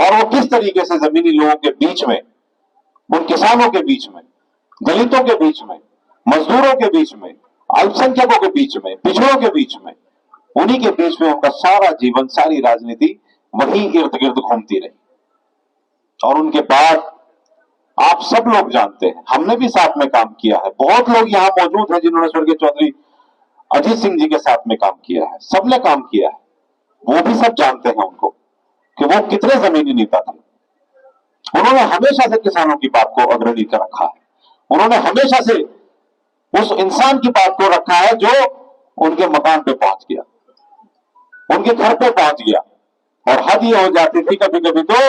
और वो किस तरीके से जमीनी लोगों के बीच में, उन किसानों के बीच में, दलितों के बीच में, मजदूरों के बीच में, अल्पसंख्यकों के बीच में, पिछड़ों के बीच में, उन्हीं के बीच में उनका सारा जीवन, सारी राजनीति वही इर्द गिर्द घूमती रही। और उनके बाद आप सब लोग जानते हैं, हमने भी साथ में काम किया है, बहुत लोग यहां मौजूद हैं जिन्होंने स्वर्गीय चौधरी अजीत सिंह जी के साथ में काम किया है, सबने काम किया है, वो भी सब जानते हैं उनको कि वो कितने जमीनी नेता थे। उन्होंने हमेशा से किसानों की बात को अग्रणी कर रखा है, उन्होंने हमेशा से उस इंसान की बात को रखा है जो उनके मकान पे पहुंच गया, उनके घर पे पहुंच गया। और हद ये हो जाती थी कभी कभी तो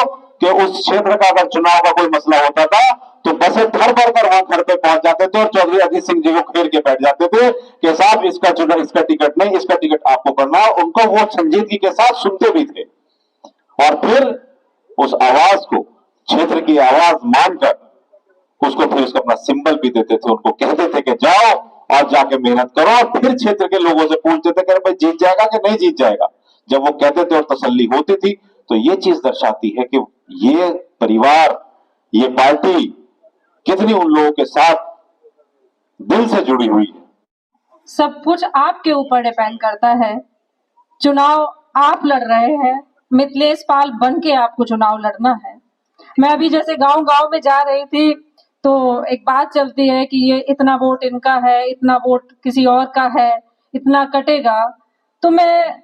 कि उस क्षेत्र का अगर चुनाव का कोई मसला होता था तो बसें भर भर कर वहां घर पे पहुंच जाते थे और चौधरी अजीत सिंह जी को घेर के बैठ जाते थे कि साहब इसका चुनाव, इसका टिकट नहीं, इसका टिकट आपको करना। उनको वो संजीदगी के साथ सुनते भी थे और फिर उस आवाज को, क्षेत्र की आवाज मानकर उसको फिर उसका अपना सिंबल भी देते थे, उनको कहते थे कि जाओ और जाके मेहनत करो। और फिर क्षेत्र के लोगों से पूछते थे कि भाई जीत जाएगा कि नहीं जीत जाएगा। जब वो कहते थे और तसल्ली होती थी तो ये चीज दर्शाती है कि ये परिवार, ये पार्टी कितनी उन लोगों के साथ दिल से जुड़ी हुई है। सब कुछ आपके ऊपर डिपेंड करता है। चुनाव आप लड़ रहे हैं, मिथिलेश पाल बन के आपको चुनाव लड़ना है। मैं अभी जैसे गांव गांव में जा रही थी तो एक बात चलती है कि ये इतना वोट इनका है, इतना वोट किसी और का है, इतना कटेगा। तो मैं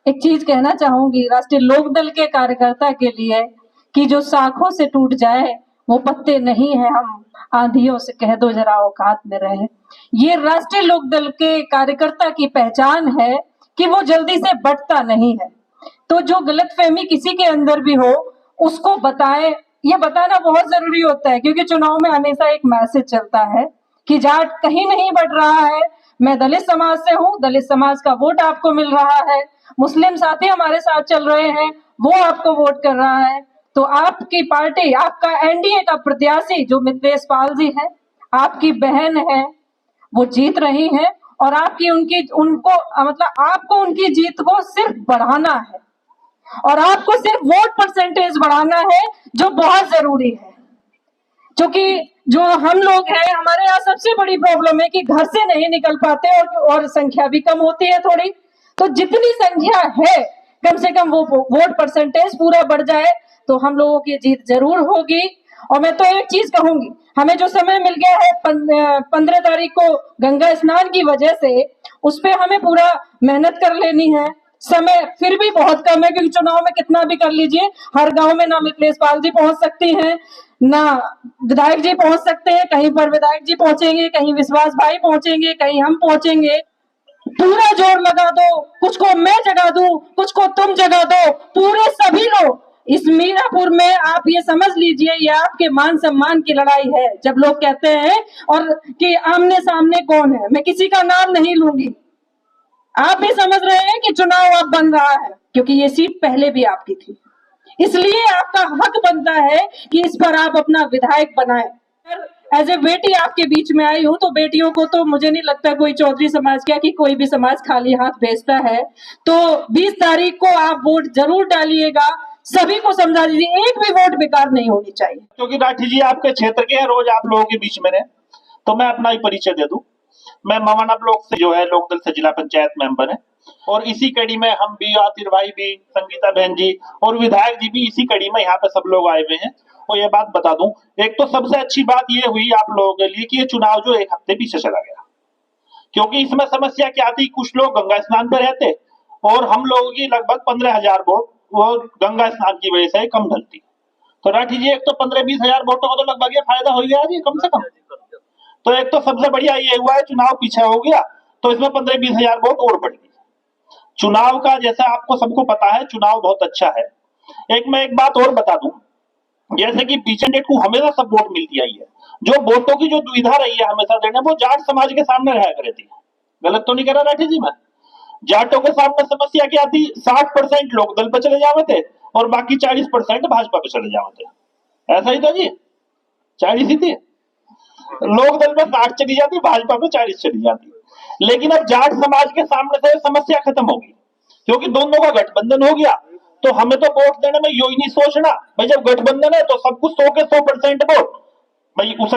एक चीज कहना चाहूंगी राष्ट्रीय लोकदल के कार्यकर्ता के लिए कि जो शाखों से टूट जाए वो पत्ते नहीं है, हम आंधियों से कह दो जरा औकात में रहे। ये राष्ट्रीय लोकदल के कार्यकर्ता की पहचान है कि वो जल्दी से बटता नहीं है। तो जो गलतफहमी किसी के अंदर भी हो उसको बताएं, ये बताना बहुत जरूरी होता है क्योंकि चुनाव में हमेशा एक मैसेज चलता है कि जाट कहीं नहीं बढ़ रहा है, मैं दलित समाज से हूँ, दलित समाज का वोट आपको मिल रहा है, मुस्लिम साथी हमारे साथ चल रहे हैं, वो आपको वोट कर रहा है। तो आपकी पार्टी, आपका एनडीए का प्रत्याशी जो मिथिलेश पाल जी है, आपकी बहन है, वो जीत रही है और आपकी आपको उनकी जीत को सिर्फ बढ़ाना है और आपको सिर्फ वोट परसेंटेज बढ़ाना है जो बहुत जरूरी है। क्योंकि जो हम लोग हैं, हमारे यहाँ सबसे बड़ी प्रॉब्लम है कि घर से नहीं निकल पाते और संख्या भी कम होती है थोड़ी। तो जितनी संख्या है कम से कम वो वोट परसेंटेज पूरा बढ़ जाए तो हम लोगों की जीत जरूर होगी। और मैं तो एक चीज कहूंगी, हमें जो समय मिल गया है 15 तारीख को गंगा स्नान की वजह से, उस पर हमें पूरा मेहनत कर लेनी है। समय फिर भी बहुत कम है क्योंकि चुनाव में कितना भी कर लीजिए, हर गांव में ना मिथिलेश पाल जी पहुंच सकती हैं, ना विधायक जी पहुंच सकते हैं। कहीं पर विधायक जी पहुंचेंगे, कहीं विश्वास भाई पहुंचेंगे, कहीं हम पहुंचेंगे। पूरा जोर लगा दो, कुछ को मैं जगा दूं, कुछ को तुम जगा दो, पूरे सभी लोग इस मीरापुर में। आप ये समझ लीजिए ये आपके मान सम्मान की लड़ाई है। जब लोग कहते हैं और कि आमने सामने कौन है, मैं किसी का नाम नहीं लूंगी, आप भी समझ रहे हैं कि चुनाव अब बन रहा है क्योंकि ये सीट पहले भी आपकी थी, इसलिए आपका हक बनता है कि इस पर आप अपना विधायक बनाएं। एज ए बेटी आपके बीच में आई हूं तो बेटियों को तो मुझे नहीं लगता कोई चौधरी समाज क्या कि कोई भी समाज खाली हाथ भेजता है। तो 20 तारीख को आप वोट जरूर डालिएगा, सभी को समझा दीजिए, एक भी वोट बेकार नहीं होनी चाहिए। क्योंकि राठी जी आपके क्षेत्र के हैं, रोज आप लोगों के बीच में रहे, तो मैं अपना ही परिचय दे दूं। मैं मवाना ब्लॉक से जो है लोकदल से जिला पंचायत मेंबर है और इसी कड़ी में हम भी, आतिर भाई भी, संगीता बहन जी और विधायक जी भी इसी कड़ी में यहाँ पे सब लोग आए हुए हैं। और ये बात बता दूं, एक तो सबसे अच्छी बात ये हुई आप लोगों के लिए कि ये चुनाव जो 1 हफ्ते पीछे चला गया, क्योंकि इसमें समस्या क्या थी, कुछ लोग गंगा स्नान पे रहते और हम लोगों की लगभग 15,000 वोट वो गंगा स्नान की वजह से कम ढलती। तो राठी जी एक तो 15-20 हजार वोटों का तो लगभग ये फायदा हो गया जी कम से कम। तो एक तो सबसे बढ़िया ये हुआ है चुनाव पीछे हो गया तो इसमें 15-20 हजार वोट और बढ़ गई। चुनाव का जैसा आपको सबको पता है चुनाव बहुत अच्छा है। मैं एक बात और बता दूं, जैसे कि पीछे डेट को हमेशा सब वोट मिलती आई है, जो वोटों की जो दुविधा रही है हमेशा देने, वो जाट समाज के सामने रहा करती है। गलत तो नहीं कह रहा राठी जी मैं? जाटों के सामने समस्या क्या थी, 60% लोग दल पे चले जावे थे और बाकी 40% भाजपा पे चले जावे थे। ऐसा ही था जी, 40 ही थी। लोक दल में 60 चली जाती, भाजपा में 40 चली जाती। लेकिन अब जाट समाज के सामने से समस्या खत्म होगी क्योंकि दोनों का गठबंधन हो गया। तो हमें तो वोट देने में यो ही नहीं सोचना भाई, जब गठबंधन है तो सब कुछ 100 के 100% वोट, भाई उसे